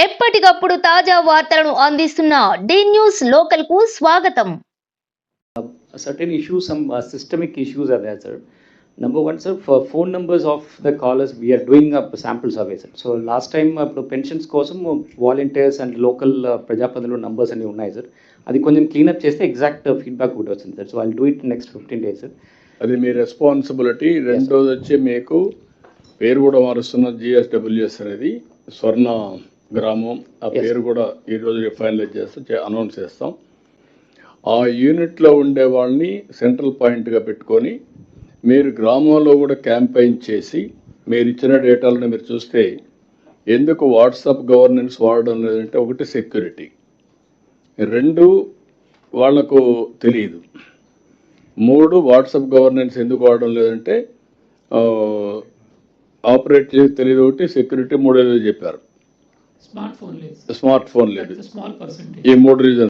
ఎప్పటికప్పుడు తాజా వార్తలను అందిస్తున్న డి న్యూస్ లోకల్ కు స్వాగతం. Certain issues, some systemic issues are there, sir. Number one, sir, for phone numbers of the callers, we are doing a sample survey, sir. So last time, pensions kosam volunteers and local ప్రజాప్రతినిధుల numbers అన్ని ఉన్నాయి, sir. అది కొంచెం cleanup చేస్తే exact feedback కూడా వచ్చింది, sir. So I do it next 15 days, sir. అది మీ responsibility. రెండోది వచ్చి మీకు పేరు కూడా మారుస్తున్న జిఎస్డబ్ల్యూఎస్ అనేది స్వర్ణ గ్రామం, ఆ పేరు కూడా ఈరోజు ఫైనలైజ్ చేస్తే అనౌన్స్ చేస్తాం. ఆ యూనిట్లో ఉండే వాళ్ళని సెంట్రల్ పాయింట్గా పెట్టుకొని మీరు గ్రామంలో కూడా క్యాంపెయిన్ చేసి మీరు ఇచ్చిన డేటాలను మీరు చూస్తే ఎందుకు వాట్సాప్ గవర్నెన్స్ వాడడం లేదంటే, ఒకటి సెక్యూరిటీ, రెండు వాళ్లకు తెలియదు, మూడు వాట్సాప్ గవర్నెన్స్ ఎందుకు వాడడం లేదంటే ఆపరేట్ చేసి తెలియదు, ఒకటి సెక్యూరిటీ, మూడేదో చెప్పారు, స్మార్ట్ ఫోన్ లేదు, ఈ 3 రీజన్స్.